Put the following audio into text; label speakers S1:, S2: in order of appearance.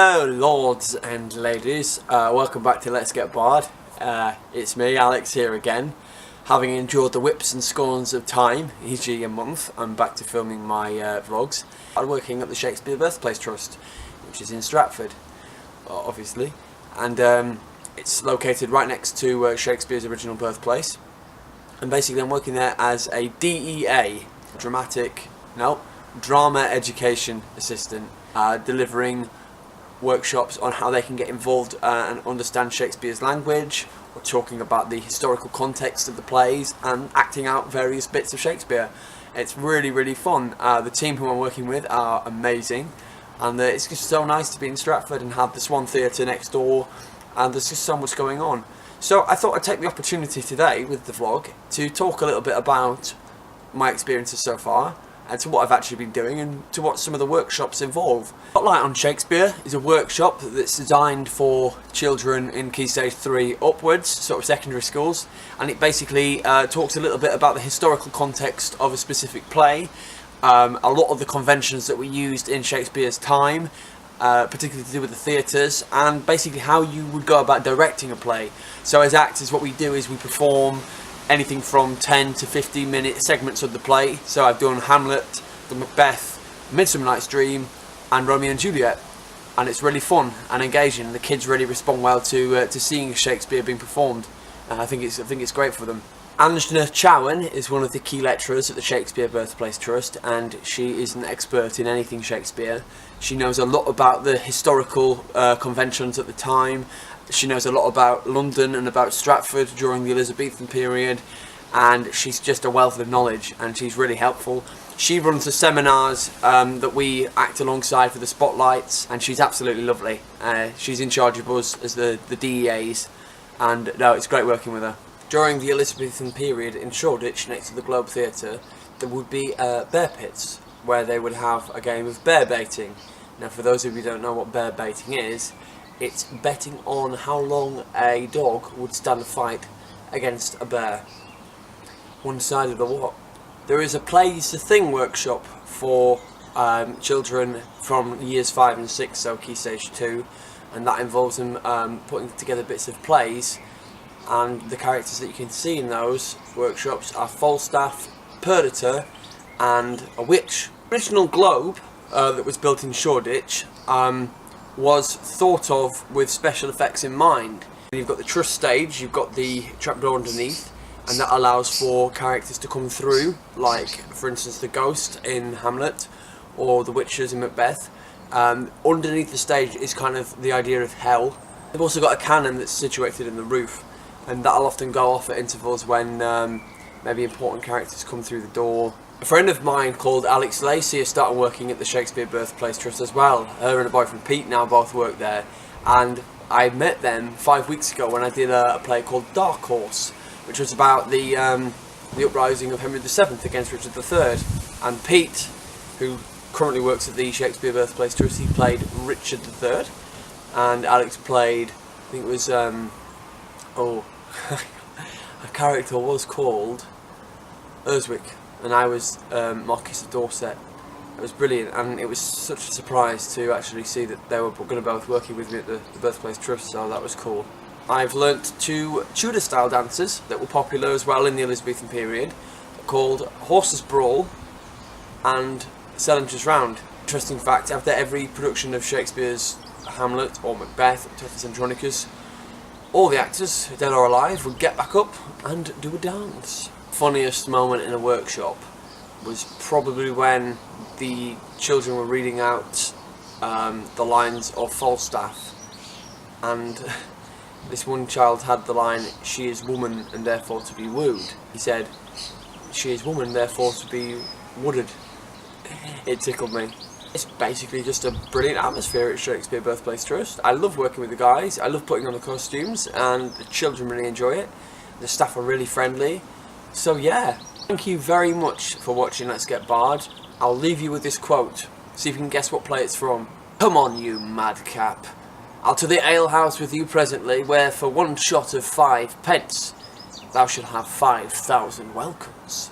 S1: Hello lords and ladies, welcome back to Let's Get Barred. It's me, Alex, here again. Having endured the whips and scorns of time, e.g. a month, I'm back to filming my vlogs. I'm working at the Shakespeare Birthplace Trust, which is in Stratford, obviously. And it's located right next to Shakespeare's original birthplace. And basically I'm working there as a DEA, Drama Education Assistant, delivering workshops on how they can get involved and understand Shakespeare's language, or talking about the historical context of the plays and acting out various bits of Shakespeare. It's really fun. The team who I'm working with are amazing, and it's just so nice to be in Stratford and have the Swan Theatre next door, and there's just so much going on. So I thought I'd take the opportunity today with the vlog to talk a little bit about my experiences so far, and to what I've actually been doing, and to what some of the workshops involve. Spotlight on Shakespeare is a workshop that's designed for children in Key Stage 3 upwards, sort of secondary schools, and it basically talks a little bit about the historical context of a specific play, a lot of the conventions that were used in Shakespeare's time, particularly to do with the theatres, and basically how you would go about directing a play. So as actors, what we do is we perform anything from 10 to 15 minute segments of the play. So I've done Hamlet, the Macbeth, Midsummer Night's Dream, and Romeo and Juliet, and it's really fun and engaging. The kids really respond well to seeing Shakespeare being performed, and I think it's great for them. Anjna Chowan is one of the key lecturers at the Shakespeare Birthplace Trust, and she is an expert in anything Shakespeare. She knows a lot about the historical conventions at the time. She knows a lot about London and about Stratford during the Elizabethan period, and she's just a wealth of knowledge, and she's really helpful. She runs the seminars that we act alongside for the spotlights, and she's absolutely lovely. She's in charge of us as the DEAs, and no, it's great working with her. During the Elizabethan period in Shoreditch, next to the Globe Theatre, there would be bear pits, where they would have a game of bear baiting. Now, for those of you who don't know what bear baiting is, it's betting on how long a dog would stand a fight against a bear. One side of the what? There is a Plays the Thing workshop for children from years 5 and 6, so Key Stage 2, and that involves them putting together bits of plays, and the characters that you can see in those workshops are Falstaff, Perdita, and a witch. The original Globe that was built in Shoreditch was thought of with special effects in mind. You've got the truss stage, you've got the trapdoor underneath, and that allows for characters to come through, like for instance the ghost in Hamlet or the witches in Macbeth. Underneath the stage is kind of the idea of hell. They've also got a cannon that's situated in the roof, and that'll often go off at intervals when maybe important characters come through the door. A friend of mine called Alex Lacey has started working at the Shakespeare Birthplace Trust as well. Her and her boyfriend Pete now both work there, and I met them 5 weeks ago when I did a play called Dark Horse, which was about the uprising of Henry VII against Richard III. And Pete, who currently works at the Shakespeare Birthplace Trust, he played Richard III, and Alex played, I think it was a character was called Urswick, and I was Marquis of Dorset. It was brilliant, and it was such a surprise to actually see that they were going to both working with me at the Birthplace Trust, so that was cool. I've learnt 2 Tudor style dances that were popular as well in the Elizabethan period, called Horse's Brawl and Salinger's Round. Interesting fact, after every production of Shakespeare's Hamlet or Macbeth or Titus Andronicus, all the actors, dead or alive, would get back up and do a dance. Funniest moment in a workshop was probably when the children were reading out the lines of Falstaff, and this one child had the line, "She is woman and therefore to be wooed." He said, "She is woman therefore to be wooded." It tickled me. It's basically just a brilliant atmosphere at Shakespeare Birthplace Trust. I love working with the guys, I love putting on the costumes, and the children really enjoy it. The staff are really friendly. So yeah, thank you very much for watching Let's Get Barred. I'll leave you with this quote. See if you can guess what play it's from. "Come on, you madcap. I'll to the alehouse with you presently, where for 1 shot of 5 pence thou shalt have 5,000 welcomes."